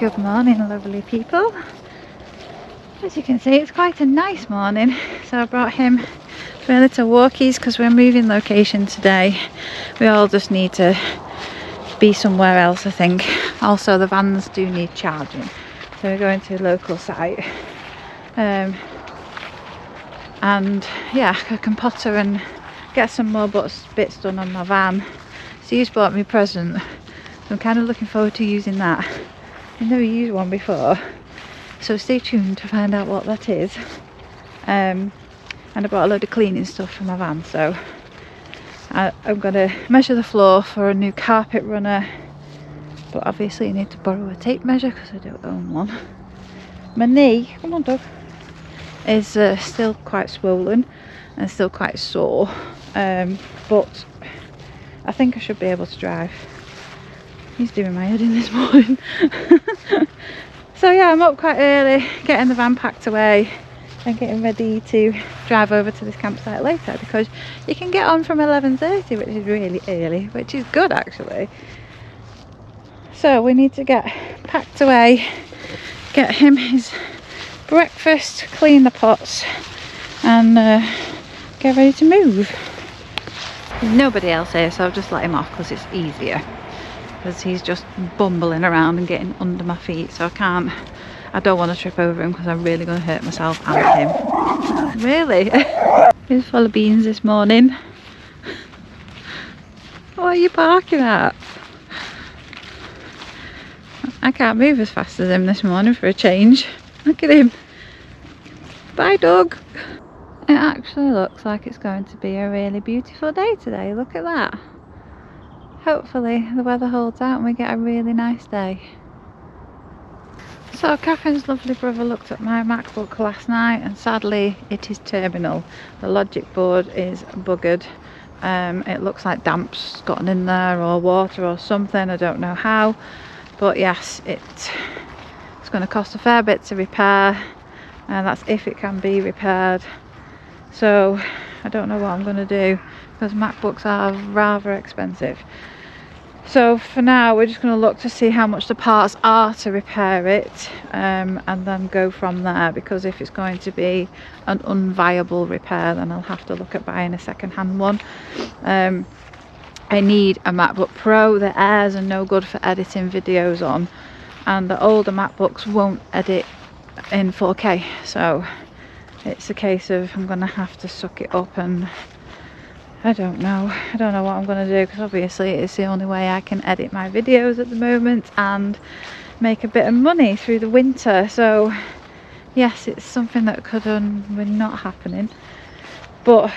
Good morning, lovely people. As you can see, it's quite a nice morning. So I brought him for a little walkies because we're moving location today. We all just need to be somewhere else, I think. Also, the vans do need charging, so we're going to a local site. And yeah, I can potter and get some more bits done on my van. Steve's bought me a present, so I'm kind of looking forward to using that. I've never used one before, so stay tuned to find out what that is. And I bought a load of cleaning stuff for my van, so I'm going to measure the floor for a new carpet runner, but obviously I need to borrow a tape measure because I don't own one. My knee, come on dog, is still quite swollen and still quite sore, but I think I should be able to drive. He's doing my head in this morning. So yeah, I'm up quite early, getting the van packed away and getting ready to drive over to this campsite later, because you can get on from 11:30, which is really early, which is good actually. So we need to get packed away, get him his breakfast, clean the pots and get ready to move. There's nobody else here, so I'll just let him off because it's easier, because he's just bumbling around and getting under my feet, so I don't want to trip over him because I'm really going to hurt myself and him. Really? He's full of beans this morning. What are you barking at? I can't move as fast as him this morning for a change. Look at him. Bye dog. It actually looks like it's going to be a really beautiful day today. Look at that. Hopefully the weather holds out and we get a really nice day. So Catherine's lovely brother looked at my MacBook last night and sadly it is terminal. The logic board is buggered. It looks like damp's gotten in there or water or something, I don't know how. But yes, it's going to cost a fair bit to repair, and that's if it can be repaired. So I don't know what I'm going to do, because MacBooks are rather expensive. So for now we're just going to look to see how much the parts are to repair it, and then go from there, because if it's going to be an unviable repair then I'll have to look at buying a second-hand one. I need a MacBook Pro. The Airs are no good for editing videos on, and the older MacBooks won't edit in 4K, so it's a case of I'm going to have to suck it up, and I don't know what I'm going to do, because obviously it's the only way I can edit my videos at the moment and make a bit of money through the winter. So yes, it's something that could be not happening, but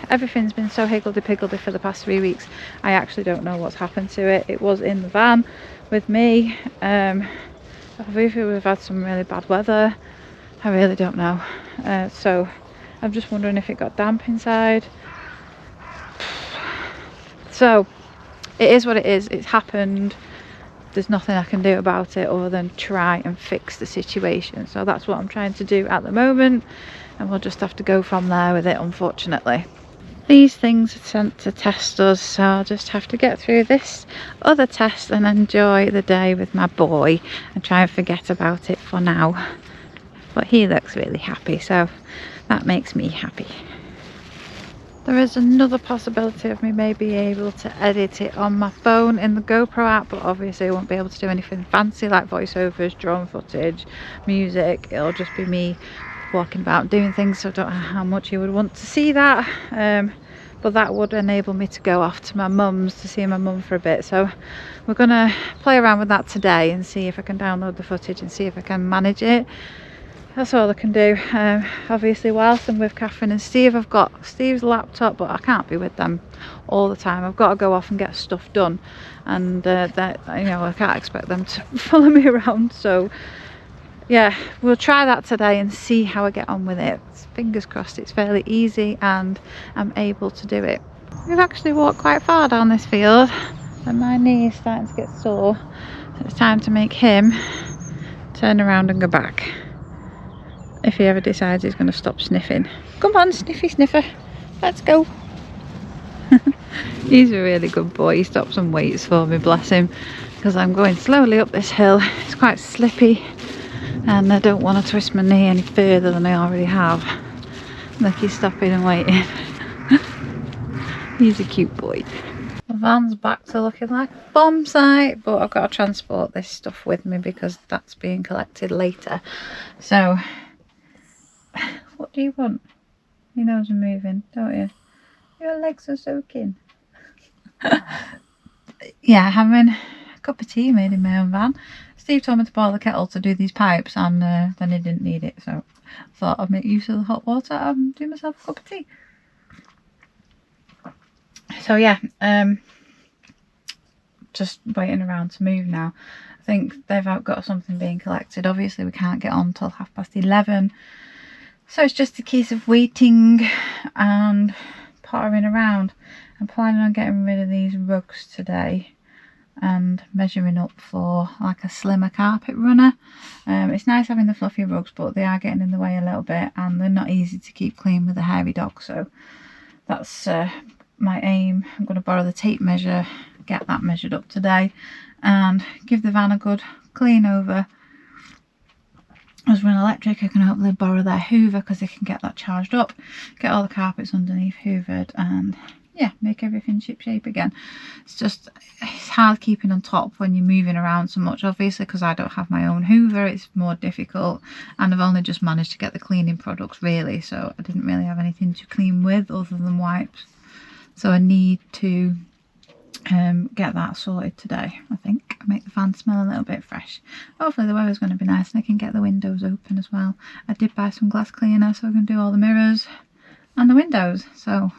everything's been so higgledy-piggledy for the past 3 weeks. I actually don't know what's happened to it. It was in the van with me. Obviously we've had some really bad weather. I really don't know. So I'm just wondering if it got damp inside. So it is what it is. It's happened. There's nothing I can do about it other than try and fix the situation. So that's what I'm trying to do at the moment, and we'll just have to go from there with it, unfortunately. These things are sent to test us, so I'll just have to get through this other test and enjoy the day with my boy and try and forget about it for now. But he looks really happy, so that makes me happy. There is another possibility of me maybe able to edit it on my phone in the GoPro app, but obviously I won't be able to do anything fancy like voiceovers, drone footage, music. It'll just be me walking about doing things, so I don't know how much you would want to see that. But that would enable me to go off to my mum's to see my mum for a bit. So we're going to play around with that today and see if I can download the footage and see if I can manage it. That's all I can do. Obviously whilst I'm with Catherine and Steve, I've got Steve's laptop, but I can't be with them all the time. I've got to go off and get stuff done, and that, you know, I can't expect them to follow me around. So yeah, we'll try that today and see how I get on with it. Fingers crossed it's fairly easy and I'm able to do it. We've actually walked quite far down this field and my knee is starting to get sore, so it's time to make him turn around and go back, if he ever decides he's going to stop sniffing. Come on, sniffy sniffer, let's go. He's a really good boy. He stopped some weights for me, bless him. because I'm going slowly up this hill. It's quite slippy and I don't want to twist my knee any further than I already have. Look, he's stopping and waiting. He's a cute boy. The van's back to looking like a bomb site, but I've got to transport this stuff with me because that's being collected later. So, what do you want? Your nose are moving, don't you? Your legs are soaking. Yeah, having a cup of tea made in my own van. Steve told me to boil the kettle to do these pipes, and then he didn't need it, so I thought I'd make use of the hot water and do myself a cup of tea. So yeah, just waiting around to move now. I think they've got something being collected. Obviously we can't get on till 11:30, so it's just a case of waiting and pottering around. I'm planning on getting rid of these rugs today and measuring up for like a slimmer carpet runner. It's nice having the fluffy rugs, but they are getting in the way a little bit and they're not easy to keep clean with a hairy dog, so that's my aim. I'm going to borrow the tape measure, get that measured up today and give the van a good clean over. As we're in electric, I can hopefully borrow their hoover because they can get that charged up, get all the carpets underneath hoovered and yeah, make everything ship shape again. It's hard keeping on top when you're moving around so much, obviously, because I don't have my own hoover. It's more difficult and I've only just managed to get the cleaning products really, so I didn't really have anything to clean with other than wipes, so I need to get that sorted today. I think make the fan smell a little bit fresh. Hopefully the weather's going to be nice and I can get the windows open as well. I did buy some glass cleaner so I can do all the mirrors and the windows, so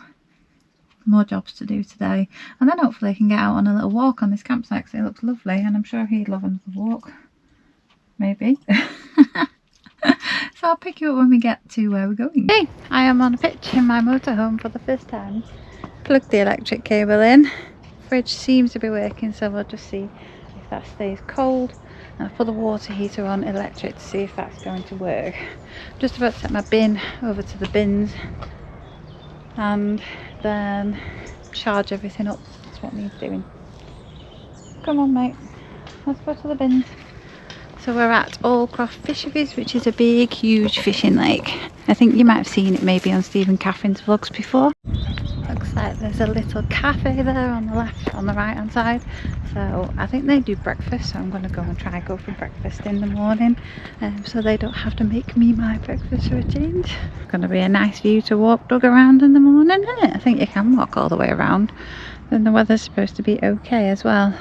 more jobs to do today, and then hopefully I can get out on a little walk on this campsite because it looks lovely and I'm sure he'd love another walk, maybe. So I'll pick you up when we get to where we're going. Hey, I am on a pitch in my motorhome for the first time. Plugged the electric cable in. Fridge seems to be working, so we'll just see if that stays cold, and I'll put the water heater on electric to see if that's going to work. I'm just about to set my bin over to the bins and then charge everything up. That's what needs doing. Come on mate, let's go to the bins. So we're at Allcroft Fisheries, which is a big huge fishing lake. I think you might have seen it maybe on Steve and Catherine's vlogs before. Looks like there's a little cafe there on the left, on the right hand side. So I think they do breakfast, so I'm going to go and try and go for breakfast in the morning, so they don't have to make me my breakfast for a change. It's going to be a nice view to walk Doug around in the morning, isn't it? I think you can walk all the way around. Then the weather's supposed to be okay as well.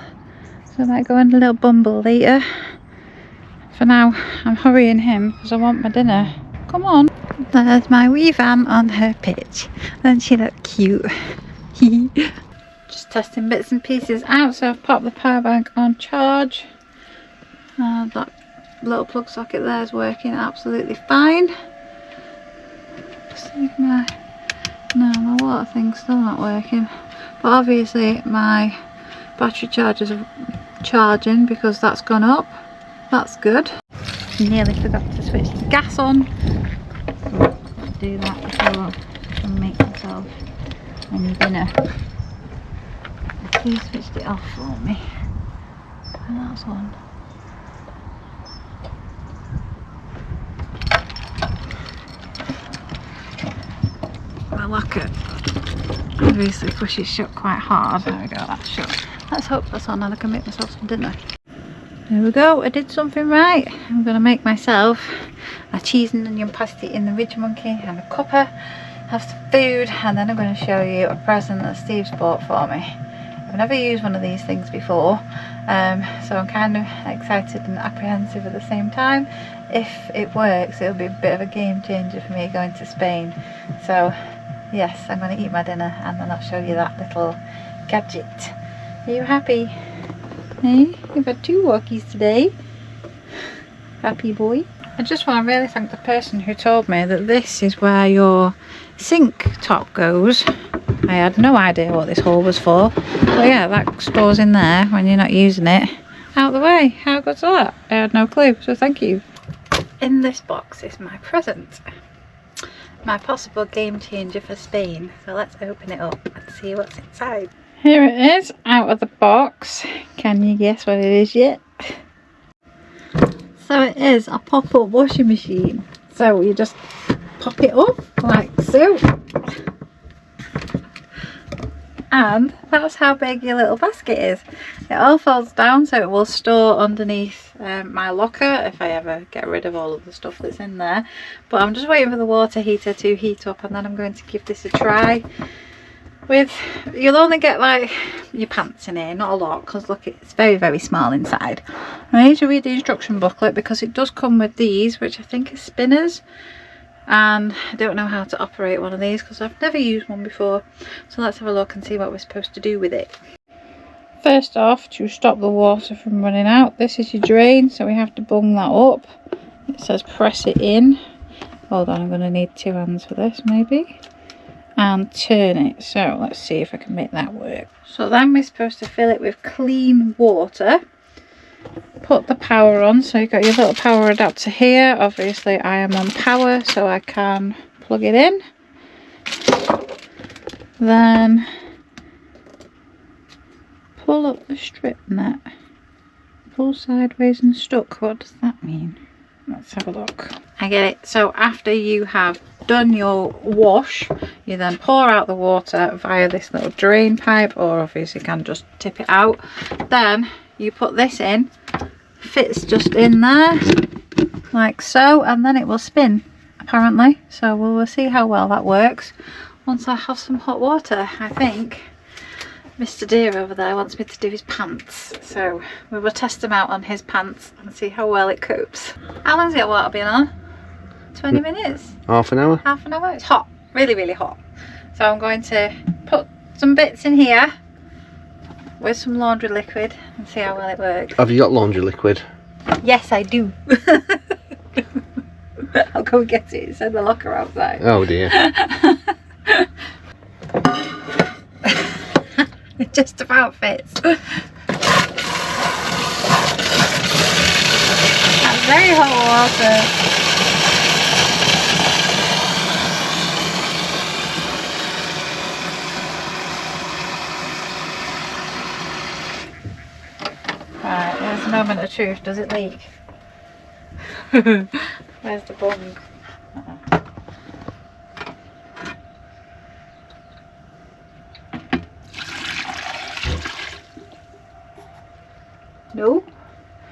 So I might go on a little bumble later. For now, I'm hurrying him because I want my dinner. Come on. There's my wee van on her pitch. Doesn't she look cute? Just testing bits and pieces out. So I've popped the power bank on charge. That little plug socket there is working absolutely fine. See if my water thing's still not working. But obviously my battery chargers are charging because that's gone up. That's good. Nearly forgot to switch the gas on. Do that before I can make myself any dinner. Please switched it off for me. And that's on. My locker obviously pushes shut quite hard. There we go, that's shut. Let's hope that's on and I can make myself some dinner. There we go, I did something right. I'm going to make myself a cheese and onion pasty in the Ridge Monkey and a cuppa, have some food, and then I'm going to show you a present that Steve's bought for me. I've never used one of these things before, so I'm kind of excited and apprehensive at the same time. If it works, it'll be a bit of a game changer for me going to Spain. So yes, I'm going to eat my dinner and then I'll show you that little gadget. Are you happy? Hey, you've had 2 walkies today. Happy boy. I just want to really thank the person who told me that this is where your sink top goes. I had no idea what this hole was for. But yeah, that stores in there when you're not using it. Out the way. How good's that? I had no clue, so thank you. In this box is my present. My possible game changer for Spain. So let's open it up and see what's inside. Here it is, out of the box. Can you guess what it is yet? So it is a pop-up washing machine. So you just pop it up like so. And that's how big your little basket is. It all folds down so it will store underneath my locker if I ever get rid of all of the stuff that's in there. But I'm just waiting for the water heater to heat up, and then I'm going to give this a try. You'll only get like your pants in here, not a lot, because look, it's very, very small inside. I need to read the instruction booklet because it does come with these, which I think are spinners. And I don't know how to operate one of these because I've never used one before. So let's have a look and see what we're supposed to do with it. First off, to stop the water from running out, this is your drain, so we have to bung that up. It says press it in. Hold on, I'm going to need 2 hands for this maybe. And turn it. So let's see if I can make that work. So then we're supposed to fill it with clean water. Put the power on, so you've got your little power adapter here. Obviously I am on power, so I can plug it in. Then pull up the strip net. Pull sideways and stuck. What does that mean? Let's have a look. I get it. So after you have done your wash, you then pour out the water via this little drain pipe, or obviously you can just tip it out. Then you put this in, fits just in there like so, and then it will spin apparently. So we'll see how well that works once I have some hot water. I think Mr. Deer over there wants me to do his pants, so we will test them out on his pants and see how well it copes. How long's the water been on? 20 minutes? Half an hour? Half an hour? It's hot, really, really hot. So I'm going to put some bits in here with some laundry liquid and see how well it works. Have you got laundry liquid? Yes, I do. I'll go and get it. It's in the locker outside. Oh dear. It just about fits. That's very hot water. Right, there's a moment of truth. Does it leak? Where's the bung? No.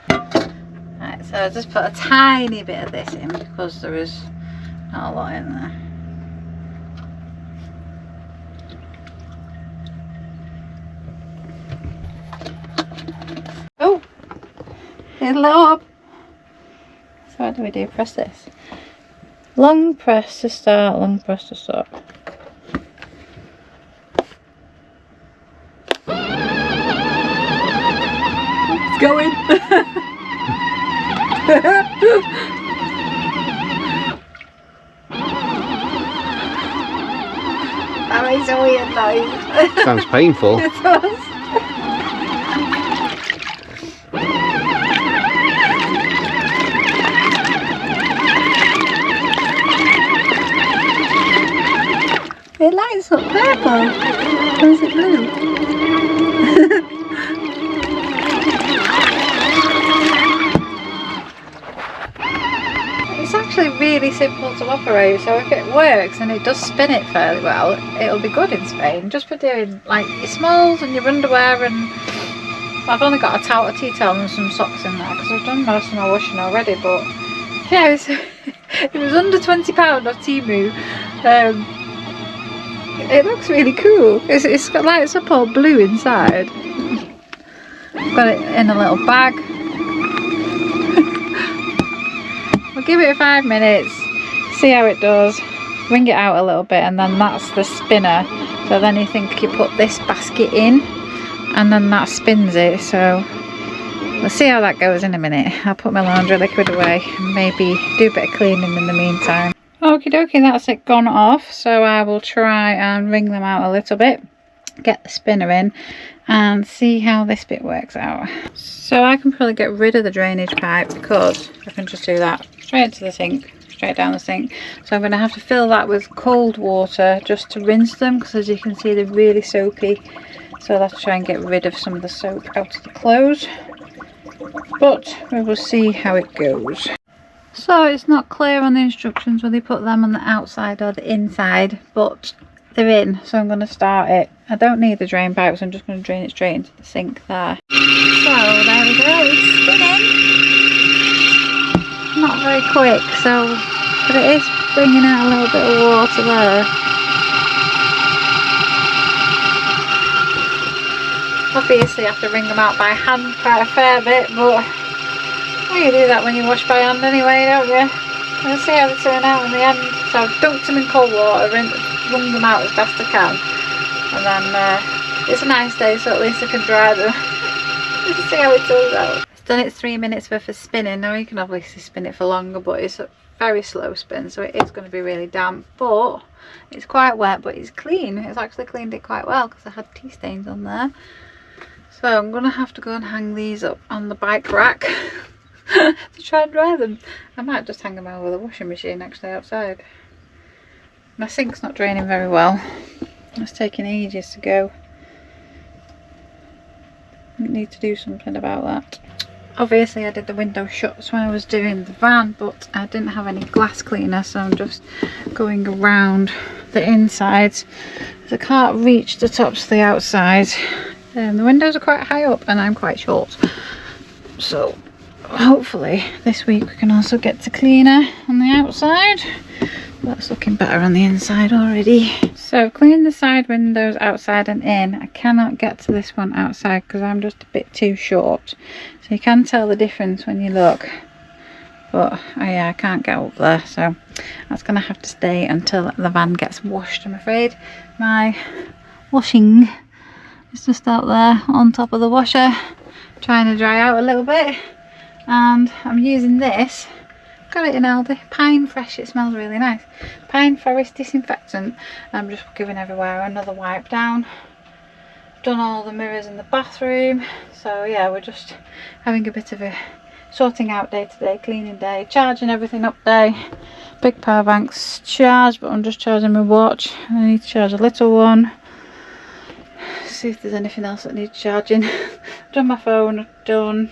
Right, so I just put a tiny bit of this in because there is not a lot in there. Oh, it's lit up. So what do we do? Press this. Long press to start, long press to stop. It's going. That makes a weird noise. Sounds painful. It does. It lights up purple. Or is it blue? It's actually really simple to operate, so if it works and it does spin it fairly well, it'll be good in Spain. Just for doing like your smalls and your underwear, and I've only got a towel, a tea towel and some socks in there because I've done most of my washing already. But yeah, it was under £20 off Temu. It looks really cool. It's got lights up all blue inside. I've got it in a little bag. We'll give it 5 minutes, see how it does, wring it out a little bit, and then that's the spinner. So then you think you put this basket in and then that spins it. So we'll see how that goes in a minute. I'll put my laundry liquid away and maybe do a bit of cleaning in the meantime. Okie dokie, that's it gone off, so I will try and wring them out a little bit, get the spinner in and see how this bit works out. So I can probably get rid of the drainage pipe because I can just do that straight into the sink, straight down the sink. So I'm going to have to fill that with cold water just to rinse them, because as you can see they're really soapy. so I'll have to try and get rid of some of the soap out of the clothes, but we will see how it goes. So it's not clear on the instructions whether they put them on the outside or the inside, but they're in, so I'm going to start it. I don't need the drain pipes, I'm just going to drain it straight into the sink there. So there we go, it's spinning. Not very quick, so, but it is bringing out a little bit of water there. Obviously I have to wring them out by hand quite a fair bit, but well, you do that when you wash by hand anyway, don't you? We'll see how they turn out in the end. So I've dunked them in cold water, wrung them out as best I can, and then it's a nice day, so at least I can dry them. Let's see how it turns out. It's done its 3 minutes worth of spinning. Now you can obviously spin it for longer, but it's a very slow spin, so it is going to be really damp, but it's quite wet, but it's clean. It's actually cleaned it quite well because I had tea stains on there. So I'm going to have to go and hang these up on the bike rack to try and dry them. I might just hang them over the washing machine actually outside. My sink's not draining very well. It's taking ages to go. I need to do something about that. Obviously I did the window shuts when I was doing the van, but I didn't have any glass cleaner, so I'm just going around the insides. I can't reach the tops of the outside. The windows are quite high up and I'm quite short, so hopefully this week we can also get to cleaner on the outside. That's looking better on the inside already. So clean the side windows outside and in. I cannot get to this one outside because I'm just a bit too short, so you can tell the difference when you look, but I can't get up there, so that's gonna have to stay until the van gets washed, I'm afraid. My washing is just out there on top of the washer, trying to dry out a little bit, and I'm using this. Got it in Aldi, Pine Fresh, it smells really nice. Pine Forest disinfectant. I'm just giving everywhere another wipe down. Done all the mirrors in the bathroom, so yeah, we're just having a bit of a sorting out day to day, cleaning day, charging everything up day. Big power bank's charged, but I'm just charging my watch. I need to charge a little one. See if there's anything else that needs charging. Done my phone, done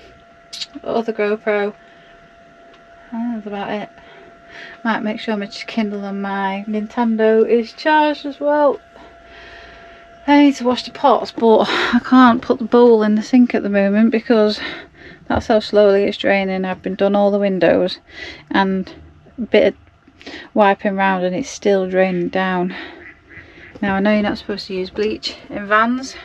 other GoPro. That's about it. Might make sure my Kindle and my Nintendo is charged as well. I need to wash the pots, but I can't put the bowl in the sink at the moment because that's how slowly it's draining. I've been done all the windows and a bit of wiping round and it's still draining down. Now I know you're not supposed to use bleach in vans,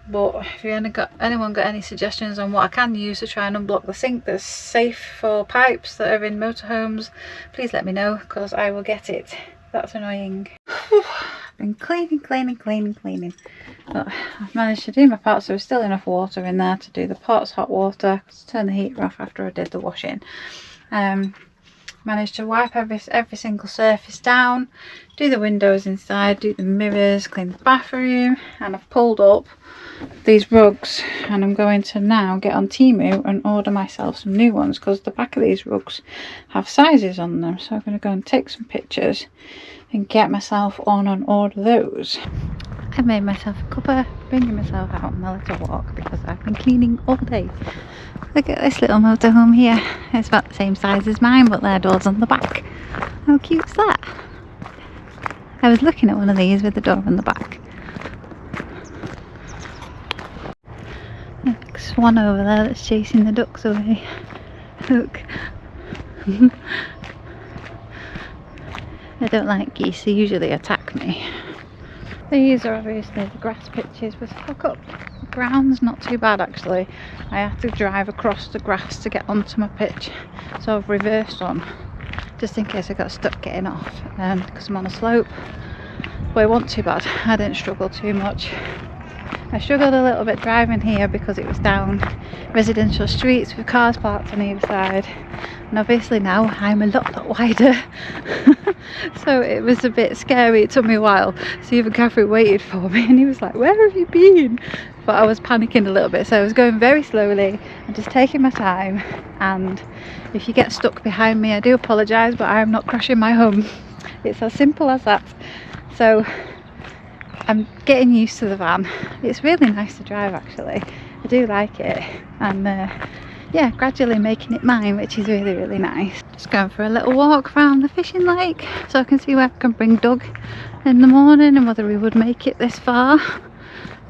but if anyone got any suggestions on what I can use to try and unblock the sink that's safe for pipes that are in motorhomes, please let me know, because I will get it. That's annoying. I've been cleaning, but I've managed to do my pots. There was still enough water in there to do the pots, hot water, to turn the heater off after I did the washing. Managed to wipe every single surface down, do the windows inside, do the mirrors, clean the bathroom, and I've pulled up these rugs and I'm going to now get on Temu and order myself some new ones because the back of these rugs have sizes on them, so I'm going to go and take some pictures and get myself on and order those. I've made myself a cuppa, bringing myself out on a little walk because I've been cleaning all day. Look at this little motorhome here. It's about the same size as mine, but their door's on the back. How cute's that? I was looking at one of these with the door on the back. A big swan over there that's chasing the ducks away. Look. I don't like geese, they usually attack me. These are obviously the grass pitches with hook up. The ground's not too bad actually. I have to drive across the grass to get onto my pitch, so I've reversed on just in case I got stuck getting off, because I'm on a slope. But it wasn't too bad, I didn't struggle too much. I struggled a little bit driving here because it was down residential streets with cars parked on either side, and obviously now I'm a lot wider. So it was a bit scary. It took me a while. So even Catherine waited for me and he was like, "Where have you been?" But I was panicking a little bit, so I was going very slowly and just taking my time. And if you get stuck behind me, I do apologise, but I'm not crashing my home. It's as simple as that. So I'm getting used to the van. It's really nice to drive actually. I do like it, and yeah, gradually making it mine, which is really, really nice. Just going for a little walk around the fishing lake so I can see where I can bring Doug in the morning and whether we would make it this far.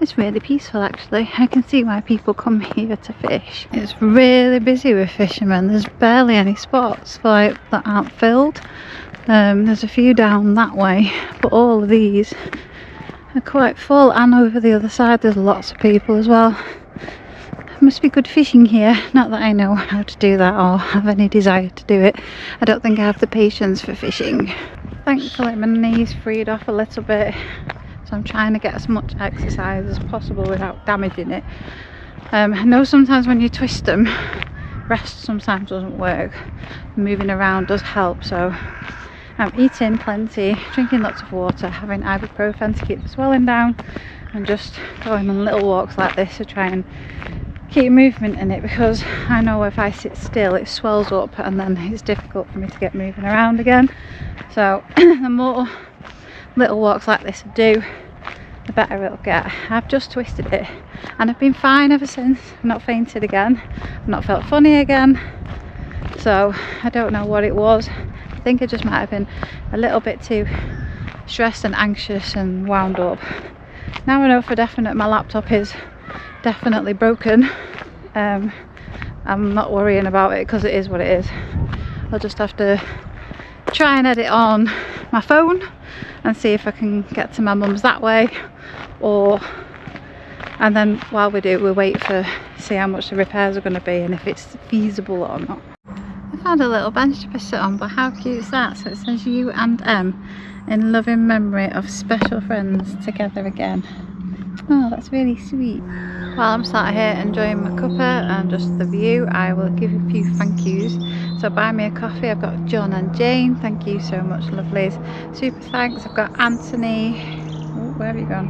It's really peaceful actually. I can see why people come here to fish. It's really busy with fishermen. There's barely any spots like that aren't filled. There's a few down that way, but all of these are quite full, and over the other side there's lots of people as well. Must be good fishing here. Not that I know how to do that or have any desire to do it. I don't think I have the patience for fishing. Thankfully my knees freed off a little bit, so I'm trying to get as much exercise as possible without damaging it. I know sometimes when you twist them, rest sometimes doesn't work. Moving around does help, so I'm eating plenty, drinking lots of water, having ibuprofen to keep the swelling down, and just going on little walks like this to try and keep movement in it, because I know if I sit still it swells up and then it's difficult for me to get moving around again. So the more little walks like this I do, the better it'll get. I've just twisted it and I've been fine ever since. I've not fainted again, I've not felt funny again, so I don't know what it was. I think I just might have been a little bit too stressed and anxious and wound up. Now I know for definite my laptop is definitely broken. I'm not worrying about it because it is what it is. I'll just have to try and edit on my phone and see if I can get to my mum's that way, and then while we do, we'll wait for see how much the repairs are going to be and if it's feasible or not. I found a little bench to sit on, but how cute is that? So it says you and M in loving memory of special friends together again. Oh, that's really sweet. While I'm sat here enjoying my cuppa and just the view, I will give a few thank yous. So buy me a coffee, I've got John and Jane, thank you so much lovelies. Super thanks, I've got Anthony, oh, where have you gone?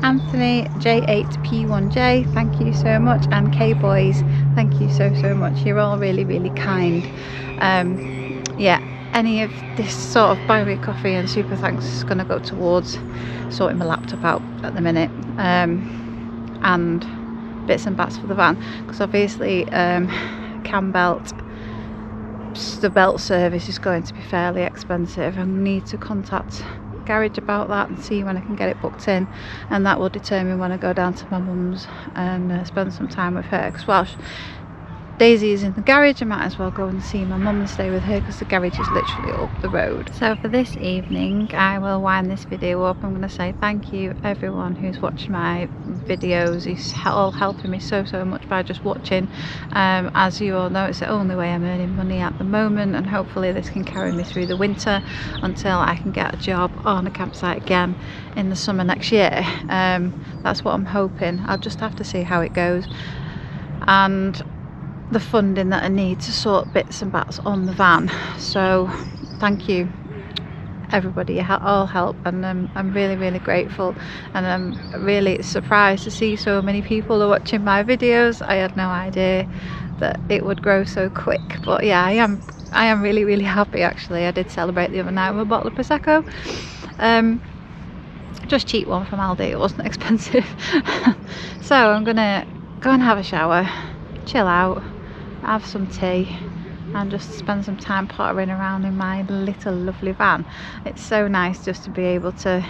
Anthony J8P1J, thank you so much, and K-Boys, thank you so much. You're all really, really kind. Yeah, any of this sort of buy me a coffee and super thanks is going to go towards sorting my laptop out at the minute, and bits and bats for the van, because obviously cam belt, the belt service is going to be fairly expensive. I need to contact garage about that and see when I can get it booked in, and that will determine when I go down to my mum's and spend some time with her, because while Daisy is in the garage, I might as well go and see my mum and stay with her because the garage is literally up the road. So for this evening I will wind this video up. I'm going to say thank you everyone who's watched my videos, who's all helping me so much by just watching. As you all know, it's the only way I'm earning money at the moment, and hopefully this can carry me through the winter until I can get a job on a campsite again in the summer next year. That's what I'm hoping. I'll just have to see how it goes, and the funding that I need to sort bits and bats on the van. So thank you everybody, you all help, and I'm really grateful, and I'm really surprised to see so many people are watching my videos. I had no idea that it would grow so quick, but yeah, I am really happy actually. I did celebrate the other night with a bottle of Prosecco, just cheap one from Aldi, it wasn't expensive. So I'm gonna go and have a shower, chill out, have some tea, and just spend some time pottering around in my little lovely van. It's so nice just to be able to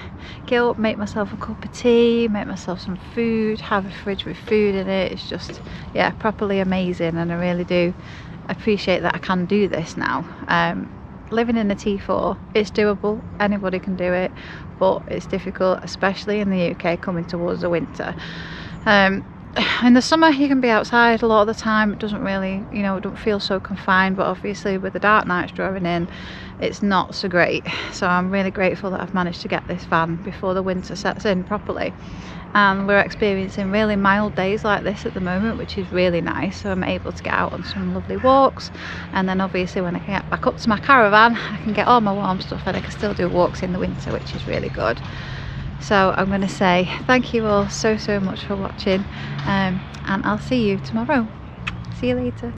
get up, make myself a cup of tea, make myself some food, have a fridge with food in it. It's just, yeah, properly amazing, and I really do appreciate that I can do this now. Living in a T4, it's doable, anybody can do it, but it's difficult, especially in the UK coming towards the winter. In the summer you can be outside a lot of the time, it doesn't really, you know, it don't feel so confined, but obviously with the dark nights drawing in, it's not so great. So I'm really grateful that I've managed to get this van before the winter sets in properly, and we're experiencing really mild days like this at the moment, which is really nice. So I'm able to get out on some lovely walks, and then obviously when I can get back up to my caravan I can get all my warm stuff and I can still do walks in the winter, which is really good. So I'm going to say thank you all so much for watching, and I'll see you tomorrow. See you later.